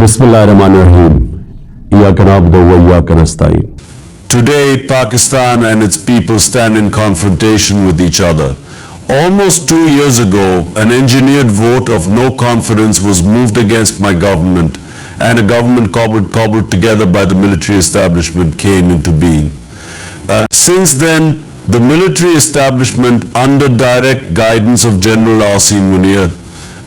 Bismillahirrahmanirrahim. Iyyaka na'budu wa iyyaka nasta'in. Today, Pakistan and its people stand in confrontation with each other. Almost 2 years ago, an engineered vote of no confidence was moved against my government, and a government cobbled together by the military establishment came into being. Since then, the military establishment, under direct guidance of General Asim Munir,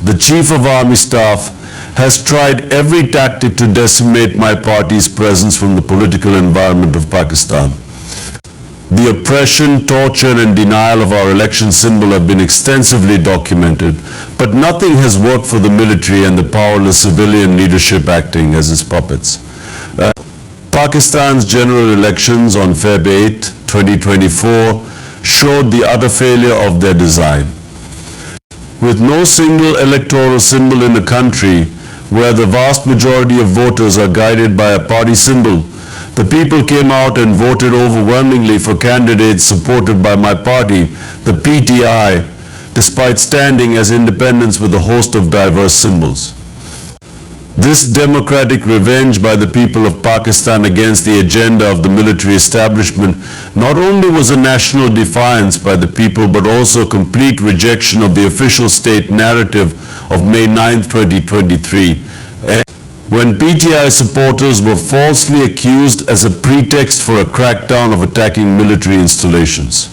the Chief of Army Staff, has tried every tactic to decimate my party's presence from the political environment of Pakistan. The oppression, torture, and denial of our election symbol have been extensively documented, but nothing has worked for the military and the powerless civilian leadership acting as its puppets. Pakistan's general elections on Feb 8, 2024 showed the utter failure of their design. With no single electoral symbol in the country, where the vast majority of voters are guided by a party symbol, the people came out and voted overwhelmingly for candidates supported by my party, the PTI, despite standing as independents with a host of diverse symbols. This democratic revenge by the people of Pakistan against the agenda of the military establishment not only was a national defiance by the people, but also a complete rejection of the official state narrative of May 9, 2023, when PTI supporters were falsely accused as a pretext for a crackdown of attacking military installations.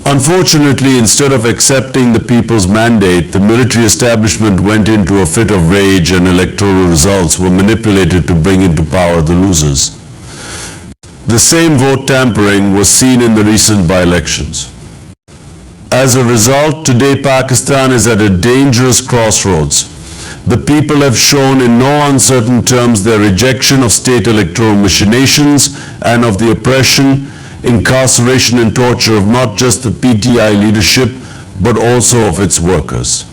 Unfortunately, instead of accepting the people's mandate, the military establishment went into a fit of rage and electoral results were manipulated to bring into power the losers. The same vote tampering was seen in the recent by-elections. As a result, today Pakistan is at a dangerous crossroads. The people have shown in no uncertain terms their rejection of state electoral machinations and of the oppression, incarceration and torture of not just the PTI leadership, but also of its workers.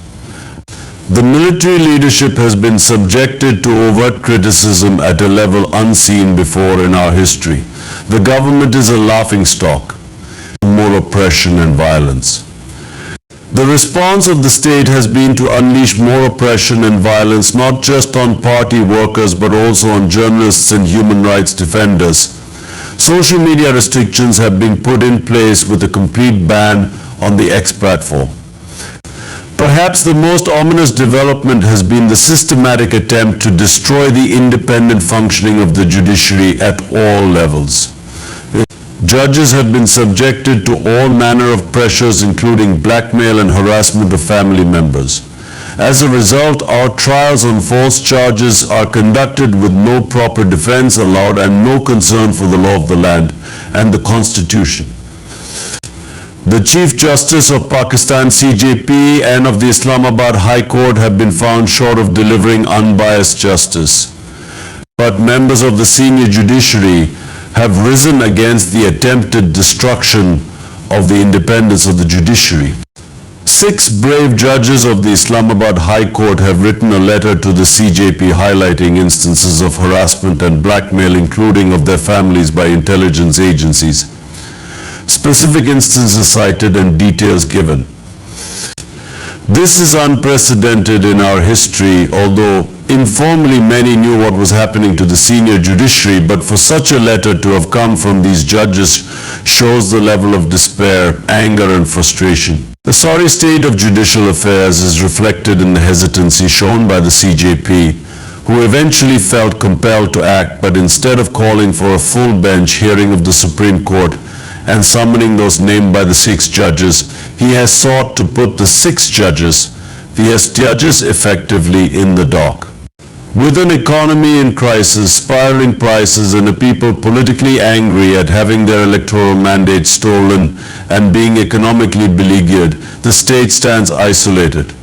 The military leadership has been subjected to overt criticism at a level unseen before in our history. The government is a laughingstock of more oppression and violence. The response of the state has been to unleash more oppression and violence not just on party workers but also on journalists and human rights defenders. Social media restrictions have been put in place with a complete ban on the X platform. Perhaps the most ominous development has been the systematic attempt to destroy the independent functioning of the judiciary at all levels. Judges have been subjected to all manner of pressures, including blackmail and harassment of family members. As a result, our trials on false charges are conducted with no proper defense allowed and no concern for the law of the land and the Constitution. The Chief Justice of Pakistan CJP and of the Islamabad High Court have been found short of delivering unbiased justice. But members of the senior judiciary have risen against the attempted destruction of the independence of the judiciary. 6 brave judges of the Islamabad High Court have written a letter to the CJP highlighting instances of harassment and blackmail, including of their families by intelligence agencies. Specific instances cited and details given. This is unprecedented in our history, although informally many knew what was happening to the senior judiciary, but for such a letter to have come from these judges shows the level of despair, anger and frustration. The sorry state of judicial affairs is reflected in the hesitancy shown by the CJP, who eventually felt compelled to act, but instead of calling for a full bench hearing of the Supreme Court and summoning those named by the 6 judges, he has sought to put the 6 judges effectively in the dock. With an economy in crisis, spiraling prices, and a people politically angry at having their electoral mandate stolen and being economically beleaguered, the state stands isolated.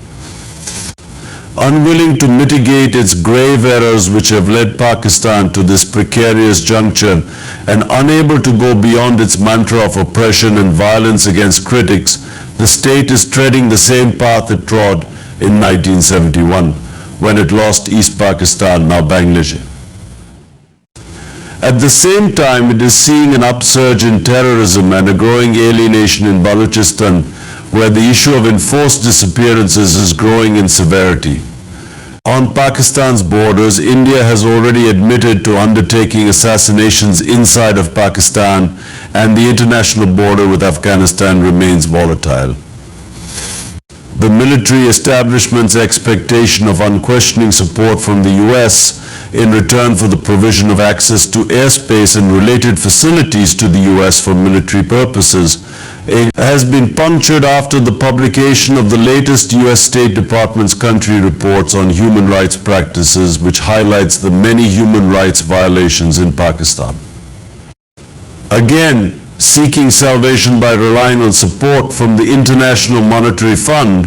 Unwilling to mitigate its grave errors which have led Pakistan to this precarious juncture and unable to go beyond its mantra of oppression and violence against critics, the state is treading the same path it trod in 1971. When it lost East Pakistan, now Bangladesh. At the same time, it is seeing an upsurge in terrorism and a growing alienation in Balochistan, where the issue of enforced disappearances is growing in severity. On Pakistan's borders, India has already admitted to undertaking assassinations inside of Pakistan, and the international border with Afghanistan remains volatile. The military establishment's expectation of unquestioning support from the US in return for the provision of access to airspace and related facilities to the US for military purposes has been punctured after the publication of the latest US State Department's country reports on human rights practices, which highlights the many human rights violations in Pakistan. Again, seeking salvation by relying on support from the International Monetary Fund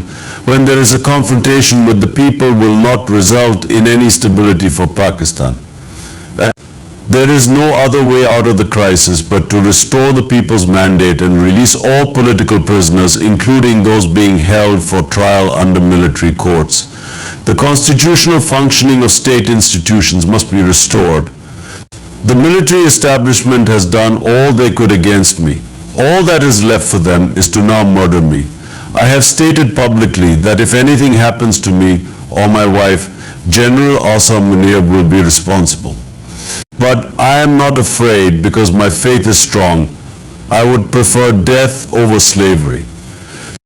when there is a confrontation with the people will not result in any stability for Pakistan. There is no other way out of the crisis but to restore the people's mandate and release all political prisoners, including those being held for trial under military courts. The constitutional functioning of state institutions must be restored. The military establishment has done all they could against me. All that is left for them is to now murder me. I have stated publicly that if anything happens to me or my wife, General Asam Munir will be responsible. But I am not afraid because my faith is strong. I would prefer death over slavery.